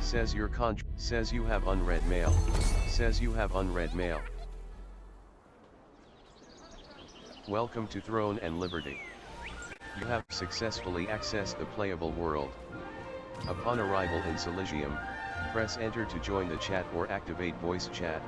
Says your says you have unread mail. Says you have unread mail. Welcome to Throne and Liberty. You have successfully accessed the playable world. Upon arrival in Selysium, press enter to join the chat or activate voice chat.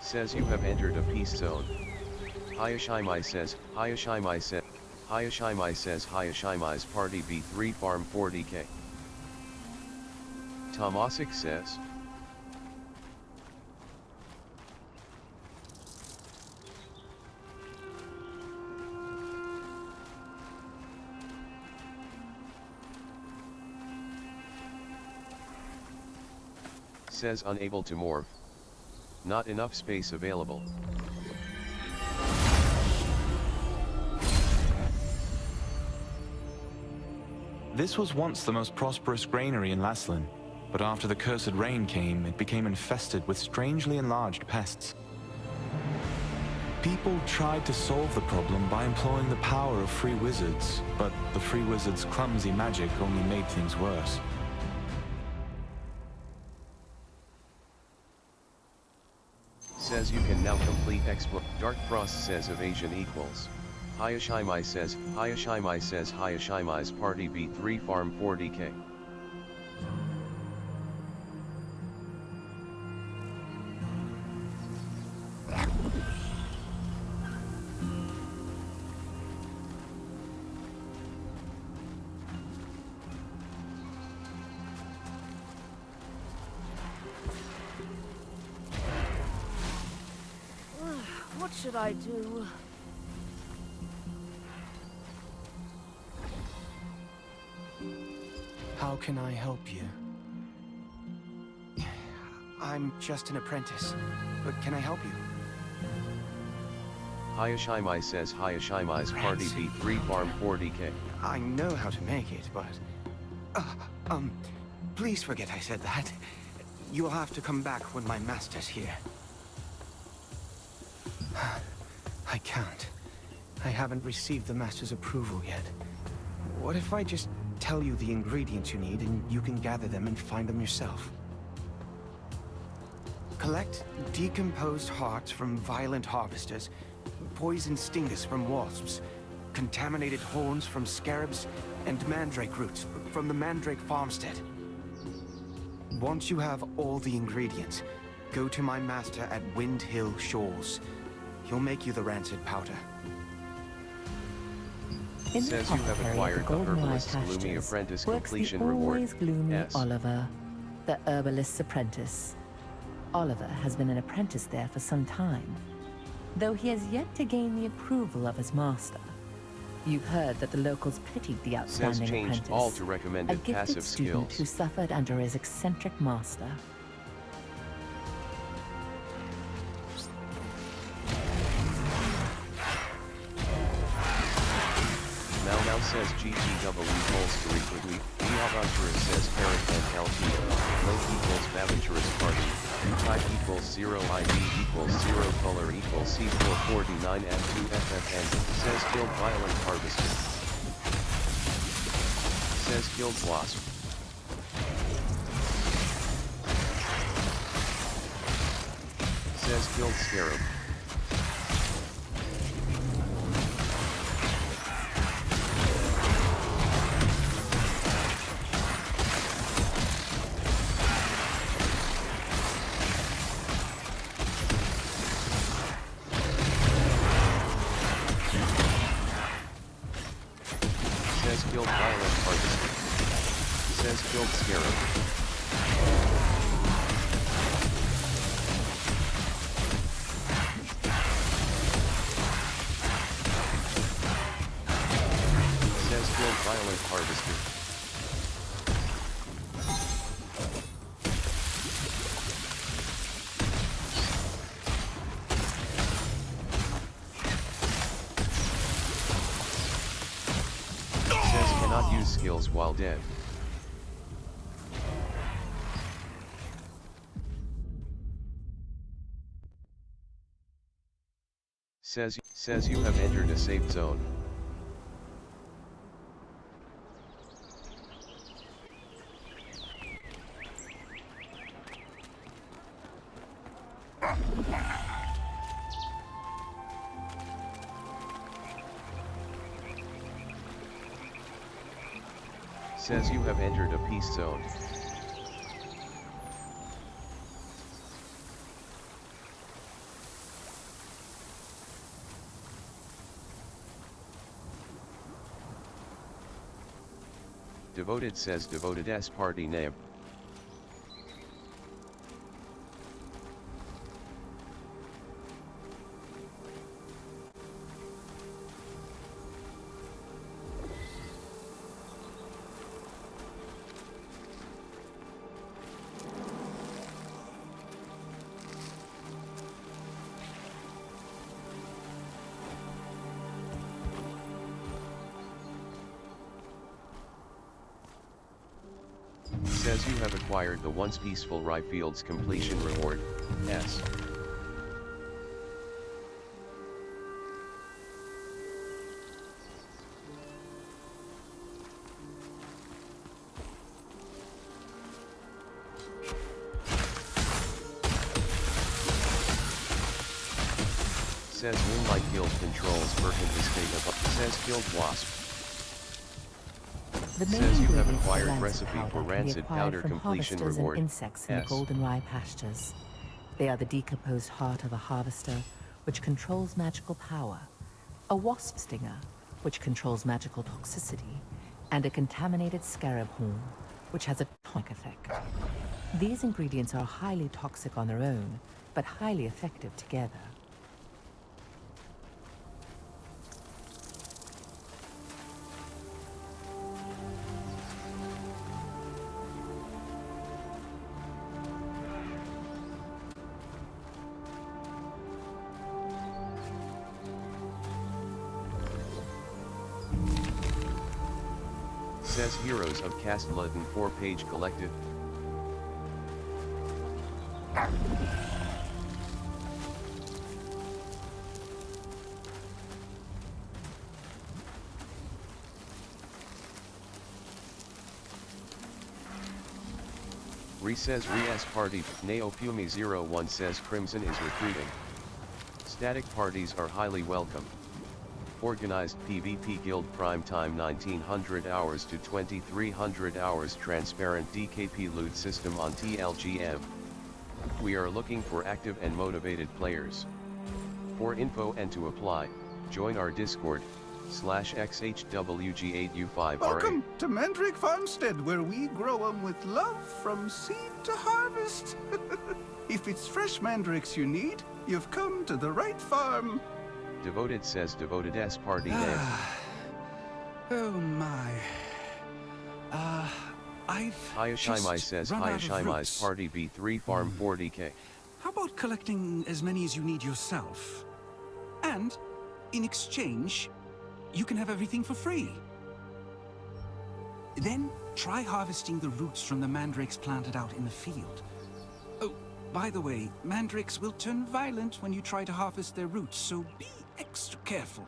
Says you have entered a peace zone. Hayashimai says, Hayashimai says, Hayashimai says Hayashimai's party B3 farm 40k. Tomasic says. Says unable to morph. Not enough space available. This was once the most prosperous granary in Laslan, but after the cursed rain came, it became infested with strangely enlarged pests. People tried to solve the problem by employing the power of free wizards, but the free wizards' clumsy magic only made things worse. Says you can now complete exploit. Dark Frost says evasion equals. Hayashimai says Hayashimai's party B3 farm 40k. What should I do? How can I help you? I'm just an apprentice, but can I help you? Hayashimai says Hayashimai's party B3 farm 40k. I know how to make it, but... please forget I said that. You'll have to come back when my master's here. I can't. I haven't received the master's approval yet. What if I just tell you the ingredients you need and you can gather them and find them yourself? Collect decomposed hearts from violent harvesters, poison stingus from wasps, contaminated horns from scarabs, and mandrake roots from the Mandrake farmstead. Once you have all the ingredients, go to my master at Windhill Shores. He'll make you the rancid powder. Says you have acquired the Herbalist's Gloomy Apprentice completion reward. Gloomy S. Oliver, the Herbalist's apprentice. Oliver has been an apprentice there for some time, though he has yet to gain the approval of his master. You've heard that the locals pitied the outstanding Says changed apprentice, all to a recommended gifted passive student skills. who suffered under his eccentric master. Now says GGW Bolstery. Eavanturus says Carrot and Caltino. Low equals Baventurous Party. Type equals 0 ID equals 0 color equals C449 F2 FFN. Says killed Violent Harvester. Says killed Wasp. Says killed Scarab. Says killed violent harvester. Says killed scarab. Says killed violent harvester. Cannot use skills while dead. Says you have entered a safe zone. Says you have entered a peace zone. Devoted says Devoted S party name. Says you have acquired the once peaceful Rye Fields completion reward, S. Says Moonlight Guild controls Mercant Estate of says Killed Wasp. Says you have acquired recipe for rancid powder completion reward. Insects in the Golden Rye pastures. They are the decomposed heart of a harvester, which controls magical power, a wasp stinger, which controls magical toxicity, and a contaminated scarab horn, which has a tonic effect. These ingredients are highly toxic on their own, but highly effective together. Says Heroes of Castleton 4-page collected. Says Res Party, Neopumi01 says Crimson is recruiting. Static parties are highly welcome. Organized PvP Guild Prime Time 1900 hours to 2300 hours transparent DKP loot system on TLGM. We are looking for active and motivated players. For info and to apply, join our Discord, /XHWG8U5RA. Welcome to Mandrake Farmstead, where we grow 'em with love from seed to harvest. If it's fresh mandrakes you need, you've come to the right farm. Devoted says Devoted S party name. Oh my. Hayashimai says Hayashimai's party B3 farm 40k. How about collecting as many as you need yourself? And, in exchange, you can have everything for free. Then, try harvesting the roots from the mandrakes planted out in the field. Oh, by the way, mandrakes will turn violent when you try to harvest their roots, so be extra careful.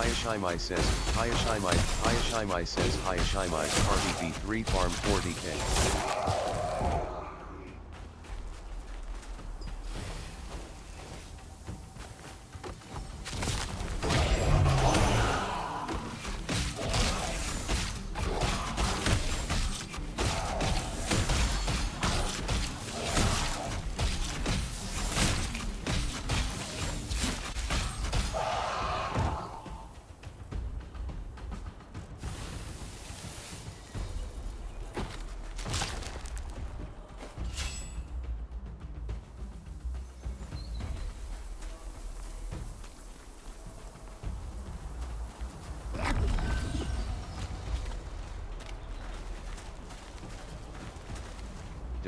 Hayashimai says Hayashimai's party B3 farm 40k.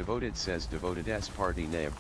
Devoted says Devoted S party name.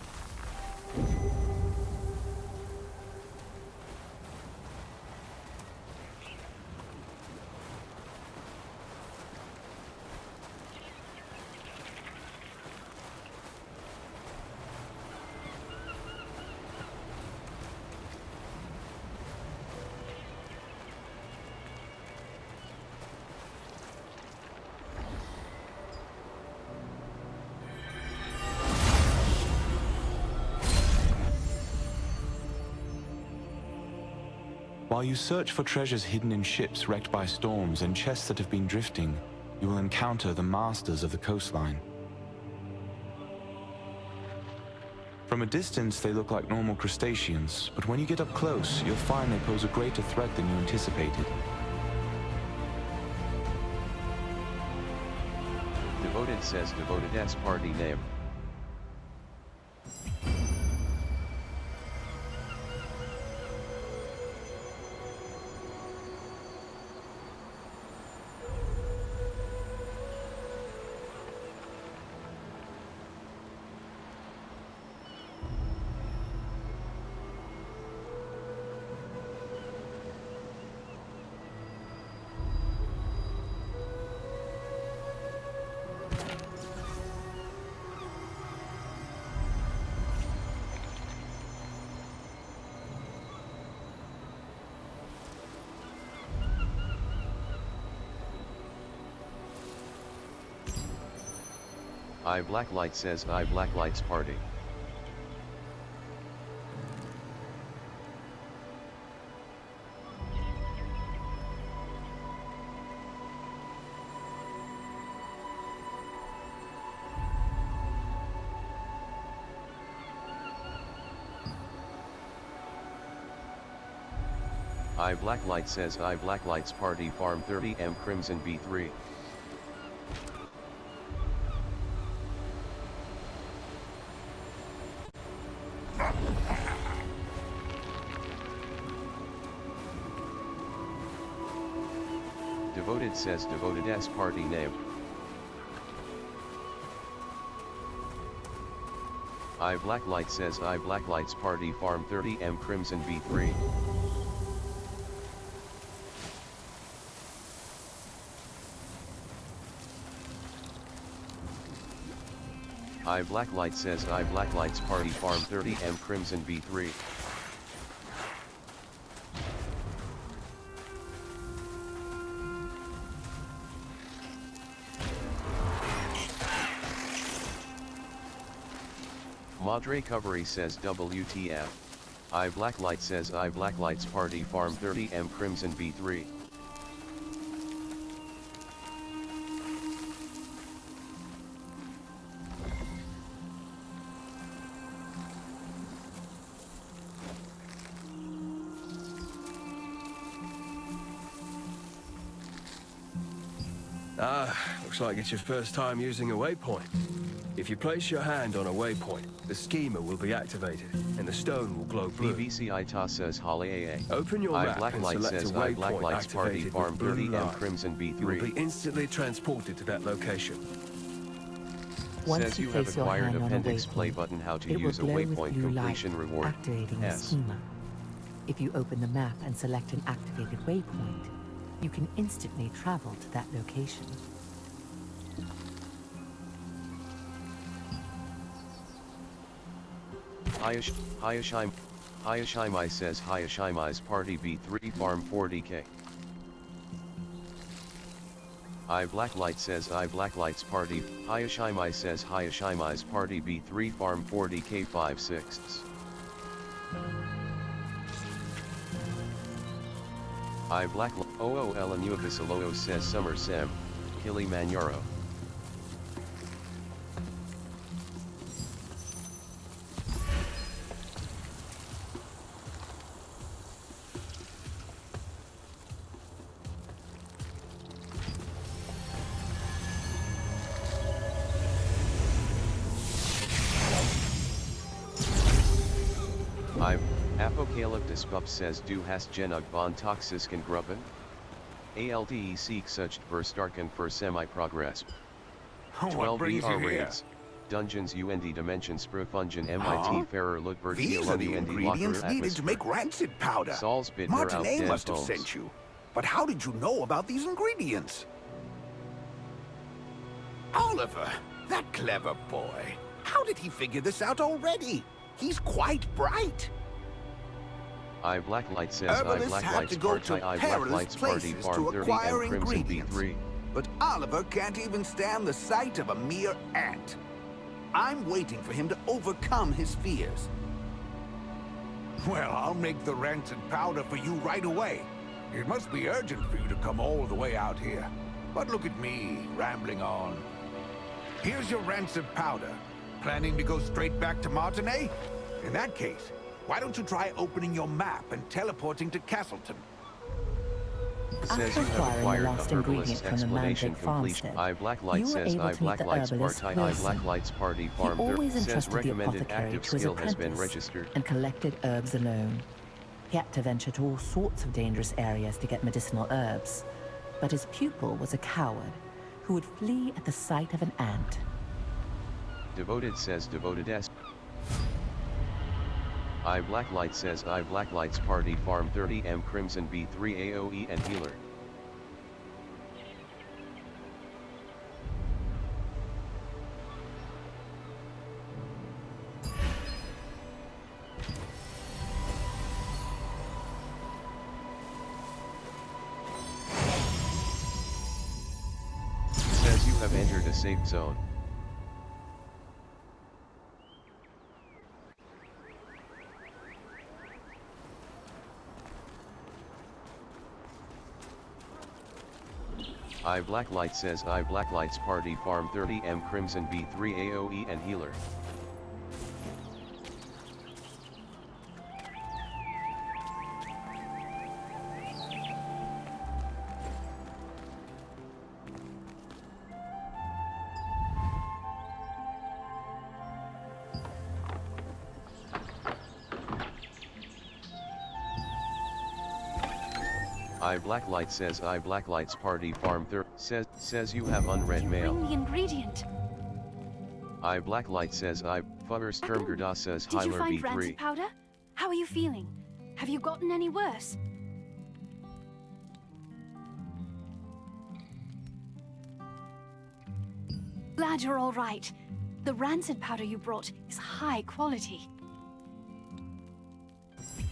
While you search for treasures hidden in ships wrecked by storms and chests that have been drifting, you will encounter the masters of the coastline. From a distance, they look like normal crustaceans, but when you get up close, you'll find they pose a greater threat than you anticipated. Devoted says Devoted S party name. I Blacklight says I Blacklight's party. I Blacklight says I Blacklight's party farm 30M Crimson B3. Devoted says Devoted S party name. I Blacklight says I Blacklight's party farm 30M Crimson B3. I Blacklight says I Blacklight's party farm 30M Crimson B3. Madre Covery says WTF. I Blacklight says I Blacklight's party farm 30M Crimson B3. Looks like it's your first time using a waypoint. If you place your hand on a waypoint, the schema will be activated, and the stone will glow blue. BBC Ita says Holly AA. Open your I map and Blacklight select a says I waypoint Blacklight's party activated farm with blue 30M line. Crimson You will be B3. instantly transported to that location. Once Says you you have place your acquired hand on a appendix play waypoint, button how to it will use a glow with waypoint blue completion light, reward. activating the S. schema. If you open the map and select an activated waypoint, you can instantly travel to that location. Hayashimai says Hayashimai's party B3 farm 40k. I Blacklight says I Blacklight's party. Hayashimai says Hayashimai's party B3 farm 40k 5/6. I Blacklight. Elanuavisaloo says Summer Sam. Kilimanjaro. Apocalyptus Pup says Du hast genug von Toxisken Gruppen? ALDE seek such verstarken for semi-progress. 12 BR raids. Dungeons UND Dimensions Profunction MIT Ferrer Ludbert These are the ingredients needed to make rancid powder. Sol's Bitner Martinet out must have Holmes. sent you. But how did you know about these ingredients? Oliver, that clever boy. How did he figure this out already? He's quite bright. I Blacklight says Herbalists I have to Blacklight's go Party to I perilous Blacklight's Party places Farm to 30 acquire M Crimson ingredients. B3. But Oliver can't even stand the sight of a mere ant. I'm waiting for him to overcome his fears. Well, I'll make the rancid powder for you right away. It must be urgent for you to come all the way out here. But look at me, rambling on. Here's your rancid powder. Planning to go straight back to Martinet? In that case, why don't you try opening your map and teleporting to Castleton? Says After you have acquiring the acquired last the ingredient herbalist from the explanation Mandrake completion. farmstead, I Blacklight you were says able I to meet the Blacklight's herbalist Party I person. Blacklight's Party He Farm always says entrusted the recommended apothecary active to his skill has been apprentice registered. and collected herbs alone. He had to venture to all sorts of dangerous areas to get medicinal herbs, but his pupil was a coward who would flee at the sight of an ant. Devoted says Devoted S. I Blacklight says I Blacklight's Party Farm 30 M Crimson B3 AOE and Healer. Says you have entered a safe zone. I Blacklight says I Blacklight's Party Farm 30 M Crimson B3 AOE and Healer. I Blacklight says I Blacklight's Party Farm 30 says you have unread mail. Bring the ingredient. I Blacklight says I Fugger Sturmgerda says Did you Hyler find B3. rancid powder? How are you feeling? Have you gotten any worse? Glad you're all right. The rancid powder you brought is high quality.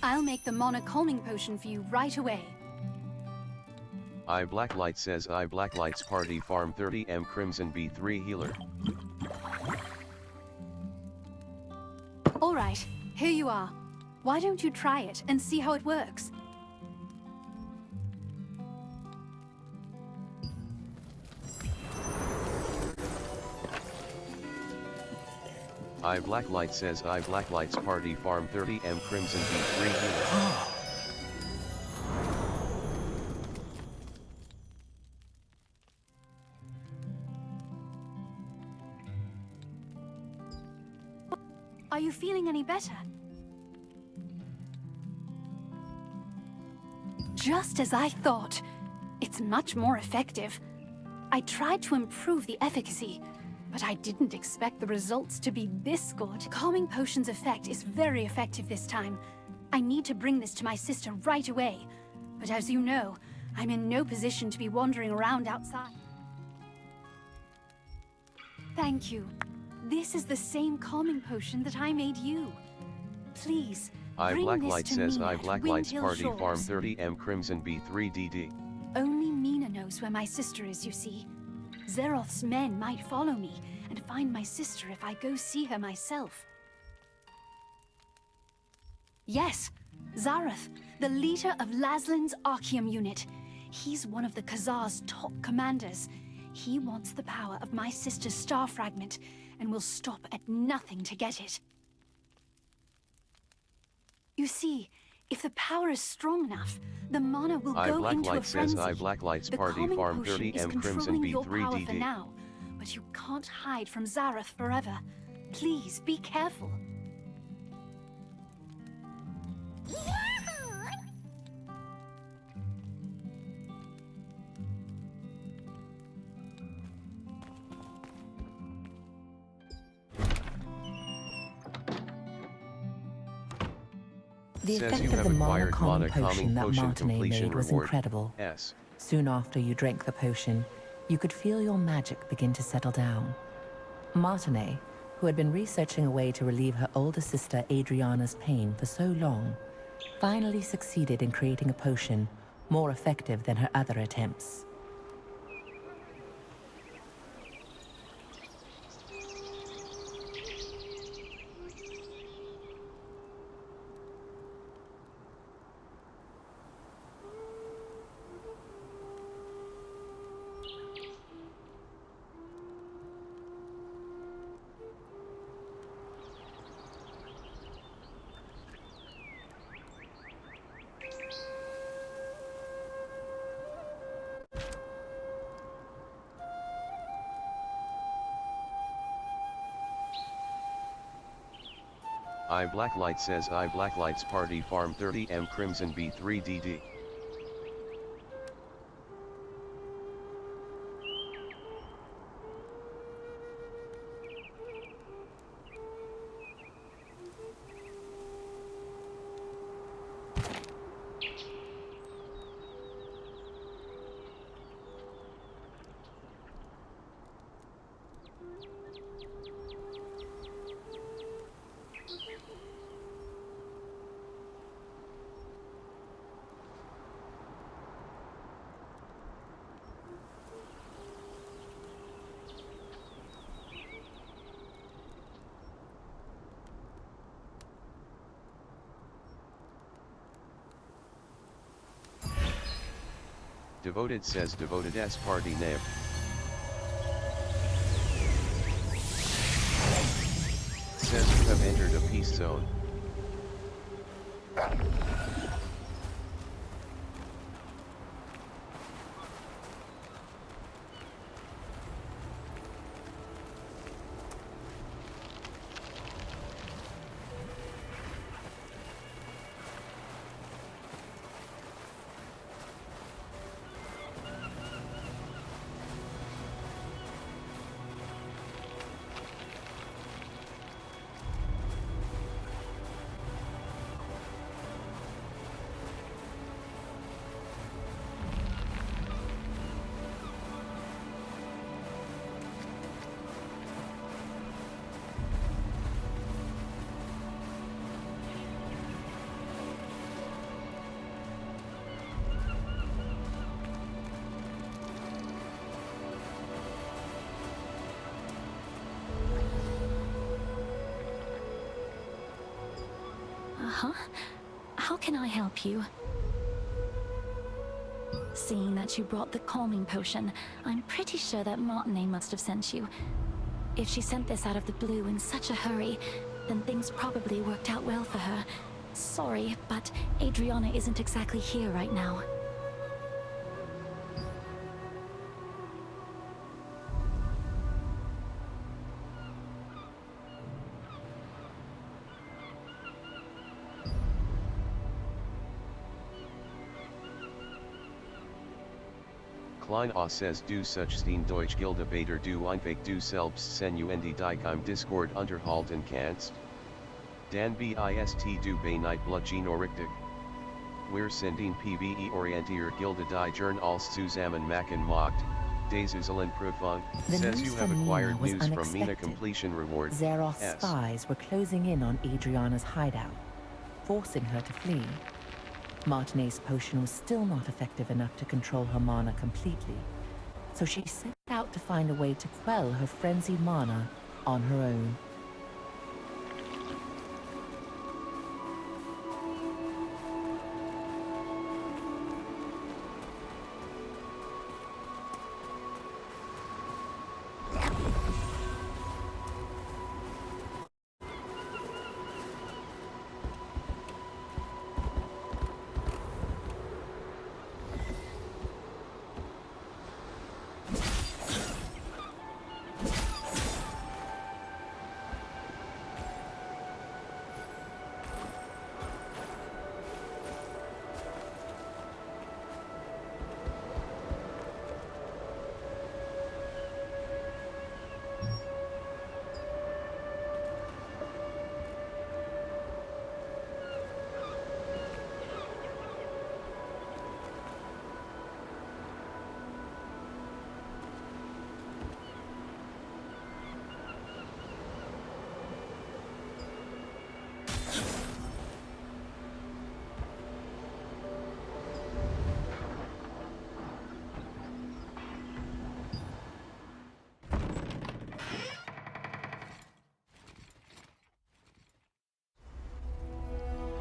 I'll make the Mana calming potion for you right away. I Blacklight says I Blacklight's Party Farm 30 M Crimson B3 Healer. All right, here you are. Why don't you try it and see how it works? I Blacklight says I Blacklight's Party Farm 30 M Crimson B3 Healer. Are you feeling any better? Just as I thought. It's much more effective. I tried to improve the efficacy, but I didn't expect the results to be this good. Calming Potion's effect is very effective this time. I need to bring this to my sister right away. But as you know, I'm in no position to be wandering around outside. Thank you. This is the same calming potion that I made you. Please, I bring Blacklight this to says Mina I at Blacklight's Windhill Party Farm Shores. 30 M Crimson B3 DD. Only Mina knows where my sister is, you see. Zeroth's men might follow me and find my sister if I go see her myself. Yes, Zarath, the leader of Laslin's Archeum unit. He's one of the Khazar's top commanders. He wants the power of my sister's star fragment and will stop at nothing to get it. You see, if the power is strong enough, the mana will I go into a Blacklight says frenzy. I Blacklight's The Party calming Farm potion 30 is M Crimson controlling your B3 power for DD. now, but you can't hide from Zarath forever. Please be careful. The Says effect you of have the mana acquired calming mana calming potion that potion Martinet completion made was reward. incredible. S. Soon after you drank the potion, you could feel your magic begin to settle down. Martinet, who had been researching a way to relieve her older sister Adriana's pain for so long, finally succeeded in creating a potion more effective than her other attempts. I Blacklight says I Blacklight's party farm 30M Crimson B3DD. Devoted says Devoted S party name. Says you have entered a peace zone. Uh-huh. How can I help you? Seeing that you brought the calming potion, I'm pretty sure that Martinet must have sent you. If she sent this out of the blue in such a hurry, then things probably worked out well for her. Sorry, but Adriana isn't exactly here right now. Klein A says du such stehen Deutsch Gildebader du einfach du selbst senuen dich im Discord unterhalten kannst? Dan bist du Night Bludgeon richtig? Wir senden PvE orientiert Gilde die Journal als zusammen machen macht. Desuzeln Prüfung says you have acquired news from Mina completion reward. Zeroth's S. spies were closing in on Adriana's hideout, forcing her to flee. Martinet's potion was still not effective enough to control her mana completely, so she set out to find a way to quell her frenzied mana on her own.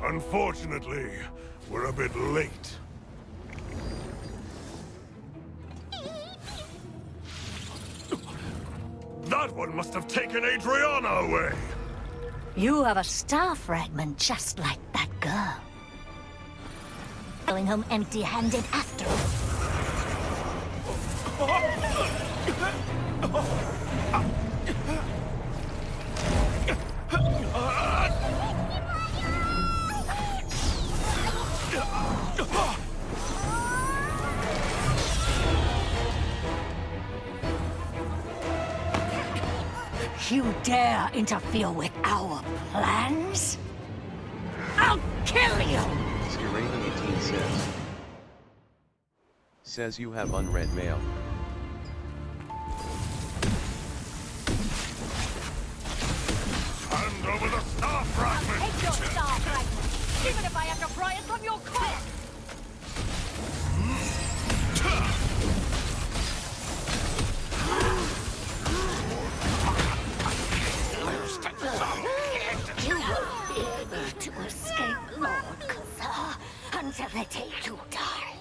Unfortunately, we're a bit late. That one must have taken Adriana away! You have a star fragment just like that girl. Going home empty-handed after You dare interfere with our plans? I'll kill you! Skiraven18 says you have unread mail. Hand over the star fragment! Take your star fragment, even if I have to pry it from your core! You won't be able to escape Lord Cathar until the day you die.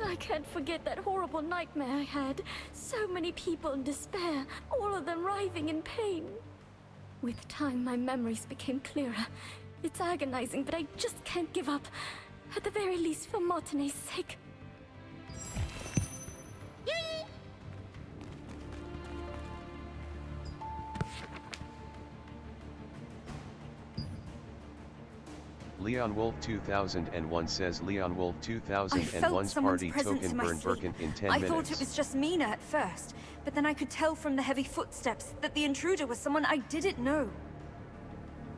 I can't forget that horrible nightmare I had. So many people in despair, all of them writhing in pain. With time, my memories became clearer. It's agonizing, but I just can't give up. At the very least, for Martine's sake. Leon Wolf 2001 says Leon Wolf 2001's party token burned Birkin in 10 I minutes. thought it was just Mina at first, but then I could tell from the heavy footsteps that the intruder was someone I didn't know.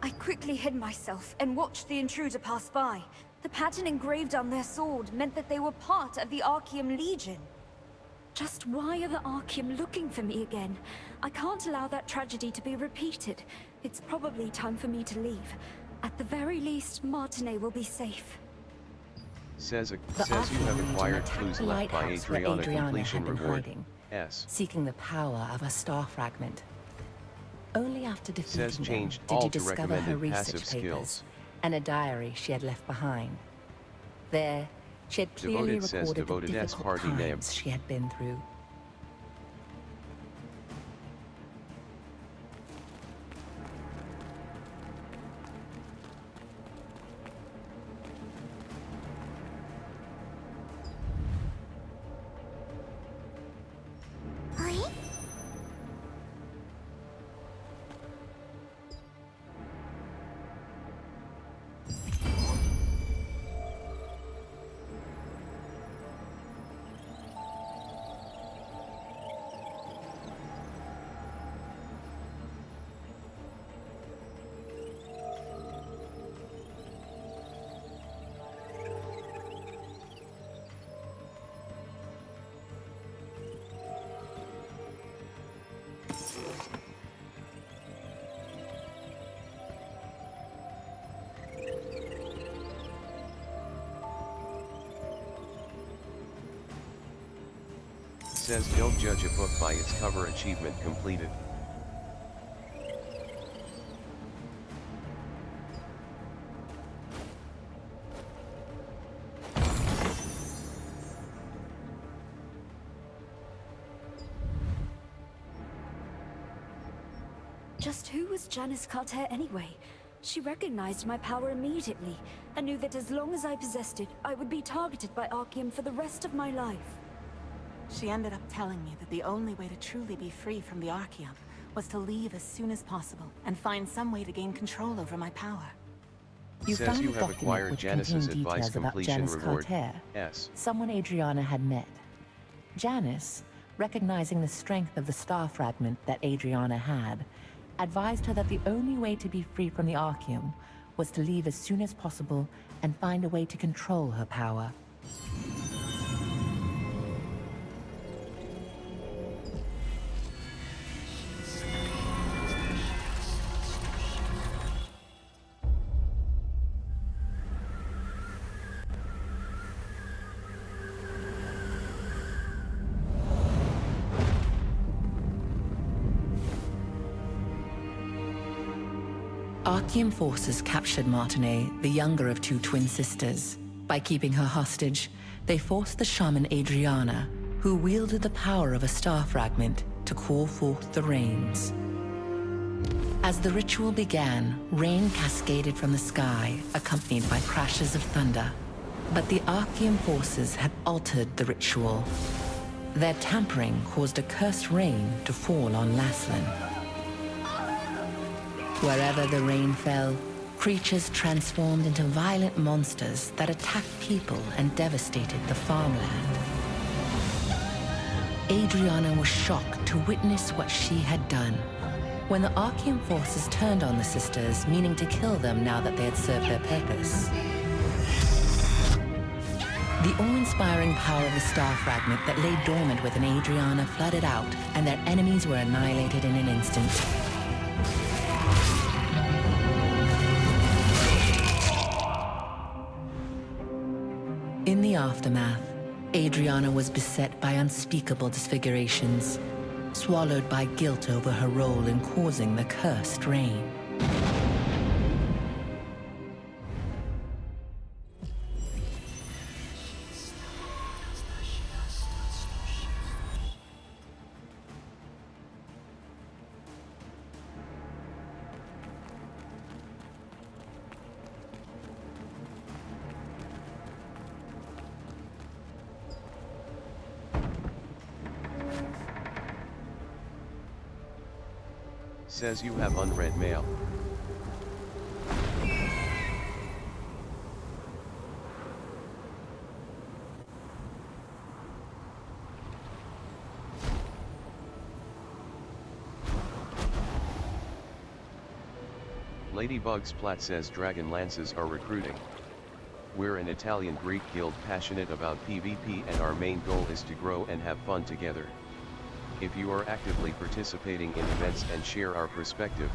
I quickly hid myself and watched the intruder pass by. The pattern engraved on their sword meant that they were part of the Archeum Legion. Just why are the Archeum looking for me again? I can't allow that tragedy to be repeated. It's probably time for me to leave. At the very least, Martine will be safe. Says you have acquired clues left by Adriana completion reward. S. Seeking the power of a star fragment. Only after defeating them changed did all you to discover her recommended passive research papers skills. and a diary she had left behind. There, she had clearly Devoted says recorded the Devoted S difficult party name. times she had been through. Says don't judge a book by its cover. Achievement completed. Just who was Janice Carter anyway? She recognized my power immediately, and knew that as long as I possessed it, I would be targeted by Archeum for the rest of my life. She ended up telling me that the only way to truly be free from the Archeum was to leave as soon as possible and find some way to gain control over my power. You Says found you a have document acquired which Janice's contained advice details about completion Janice reward. Carter, S. someone Adriana had met. Janice, recognizing the strength of the star fragment that Adriana had, advised her that the only way to be free from the Archeum was to leave as soon as possible and find a way to control her power. Archean forces captured Martinet, the younger of two twin sisters. By keeping her hostage, they forced the shaman Adriana, who wielded the power of a star fragment, to call forth the rains. As the ritual began, rain cascaded from the sky, accompanied by crashes of thunder. But the Archean forces had altered the ritual. Their tampering caused a cursed rain to fall on Laslan. Wherever the rain fell, creatures transformed into violent monsters that attacked people and devastated the farmland. Adriana was shocked to witness what she had done. When the Archean forces turned on the sisters, meaning to kill them now that they had served their purpose. The awe-inspiring power of the star fragment that lay dormant within Adriana flooded out, and their enemies were annihilated in an instant. In the aftermath, Adriana was beset by unspeakable disfigurations, swallowed by guilt over her role in causing the cursed rain. Says you have unread mail. Ladybug's Plat says Dragon Lances are recruiting. We're an Italian Greek guild passionate about PvP, and our main goal is to grow and have fun together. If you are actively participating in events and share our perspective,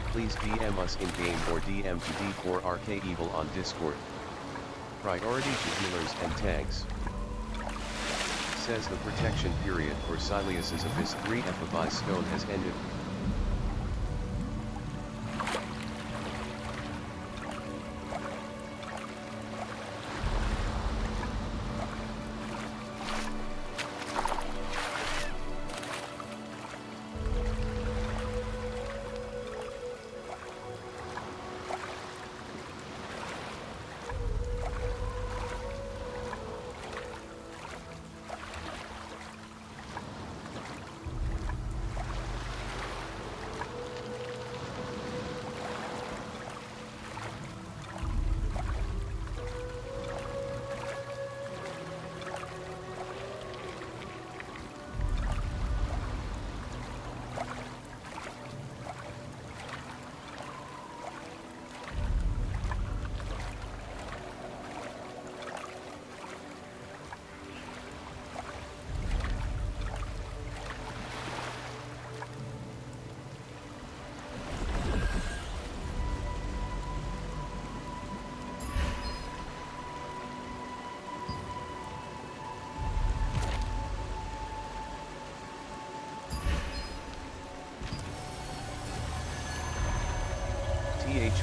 please DM us in-game or DM to D4RK Evil on Discord. Priority to healers and tanks. Says the protection period for Silius's Abyss 3 Ephebi Stone has ended.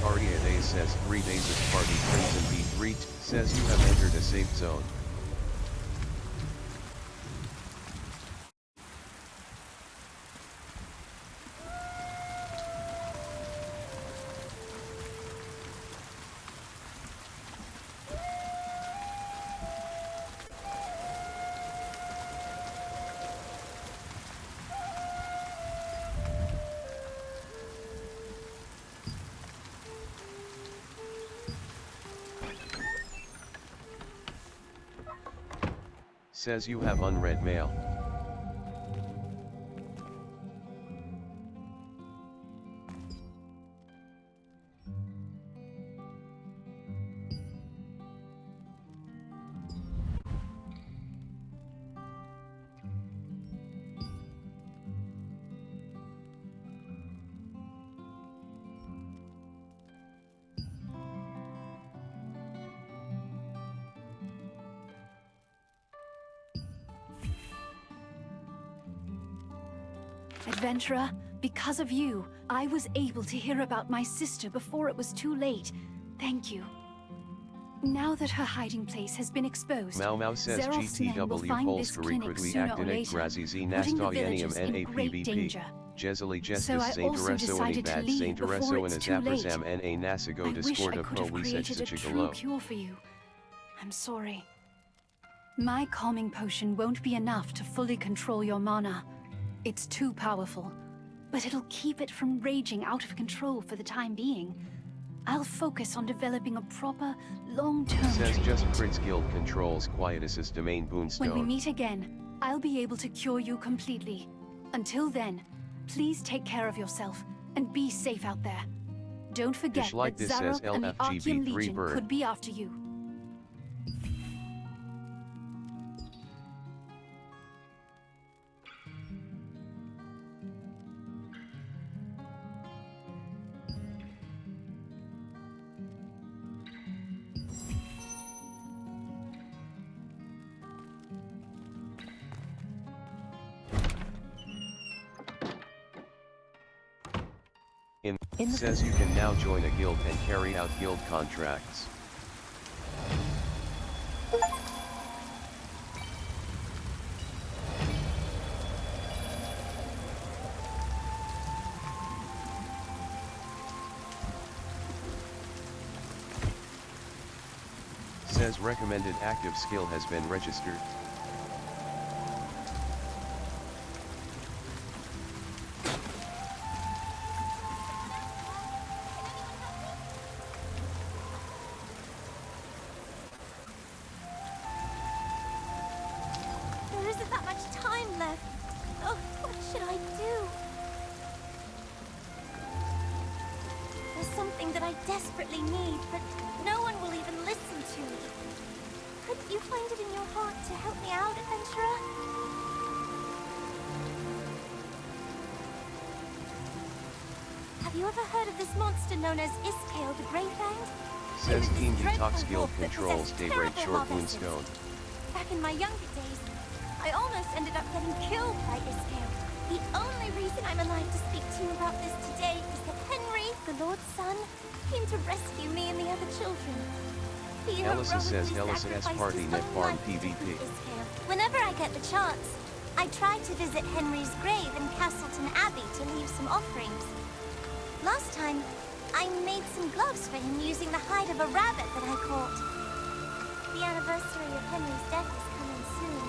THREA says 3 days of party Crimson B3 says you have entered a safe zone. Says you have unread mail. Adventurer, because of you, I was able to hear about my sister before it was too late. Thank you. Now that her hiding place has been exposed, Mau says Zeroth's men will GTW find this Polska clinic Rekrutui sooner or Actinek later, Grazizi putting the Nastojenium villagers in great NAPVP. danger. Jezali So I Justice Saint also Reso decided to Bad leave Saint before Reso it's and too late. Azaprazam NA Nasigo I wish I Discorda could have Pro created a true Chicagalo. cure for you. I'm sorry. My calming potion won't be enough to fully control your mana. It's too powerful, but it'll keep it from raging out of control for the time being. I'll focus on developing a proper, long-term Says treatment. just Prince Guild controls Quietus's domain Boonstone. When we meet again, I'll be able to cure you completely. Until then, please take care of yourself and be safe out there. Don't forget Dish like that this says Zarok and the Archean LFGB3 Legion bird. could be after you. Says you can now join a guild and carry out guild contracts. Says recommended active skill has been registered. There isn't that much time left. Oh, what should I do? There's something that I desperately need, but no one will even listen to me. Could you find it in your heart to help me out, adventurer? Have you ever heard of this monster known as Iskale the Greyfanged? Says It was Team this dreadful Detox Guild wolf that controls possessed Daybreak terrible Short harvests. Moonstone. Back in my younger days, I almost ended up getting killed by Iskale. The only reason I'm alive to speak to you about this today is that Henry, the Lord's son, came to rescue me and the other children. He Elisa says heroically Elisa S sacrificed Party his Net own Farm life to PvP. keep Iskale. Whenever I get the chance, I try to visit Henry's grave in Castleton Abbey to leave some offerings. Last time, I made some gloves for him using the hide of a rabbit that I caught. The anniversary of Henry's death is coming soon,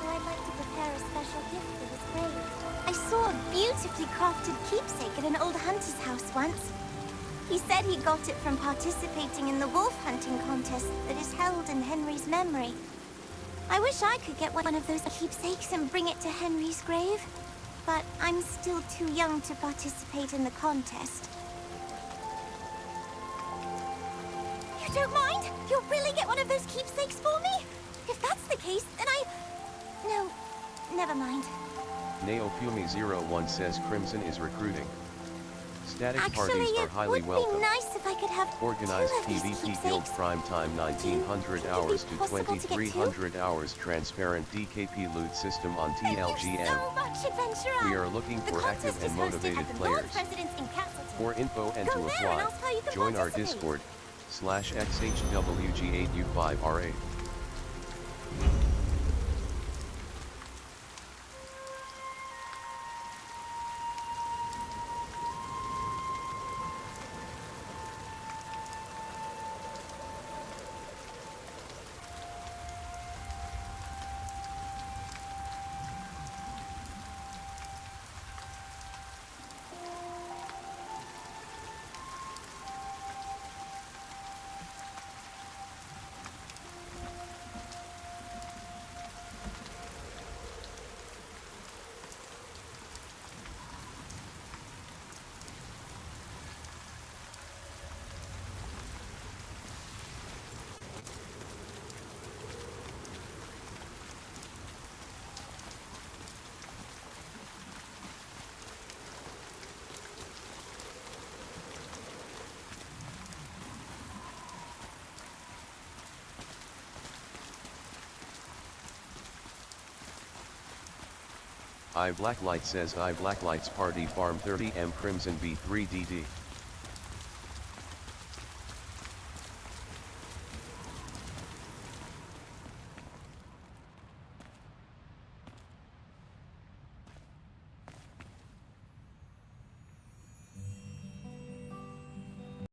so I'd like to prepare a special gift for his grave. I saw a beautifully crafted keepsake at an old hunter's house once. He said he got it from participating in the wolf hunting contest that is held in Henry's memory. I wish I could get one of those keepsakes and bring it to Henry's grave, but I'm still too young to participate in the contest. You don't mind? You'll really get one of those keepsakes for me? If that's the case, then No, never mind. Neofumi01 says Crimson is recruiting. Static Actually, parties are it highly would welcome. be nice if I could have Organized two of these PvP Guild keepsakes. prime time 1900 hours to possible to get two? 2300 hours transparent DKP loot system on TLGM. So much, adventurer! We are looking The for contest active and is hosted motivated at the Lord players. President's in Castleton. For info and Go to there and apply, I'll tell you can join our participate. Discord, /XHWG8U5RA. I Blacklight says I Blacklight's Party Farm 30M Crimson B3DD.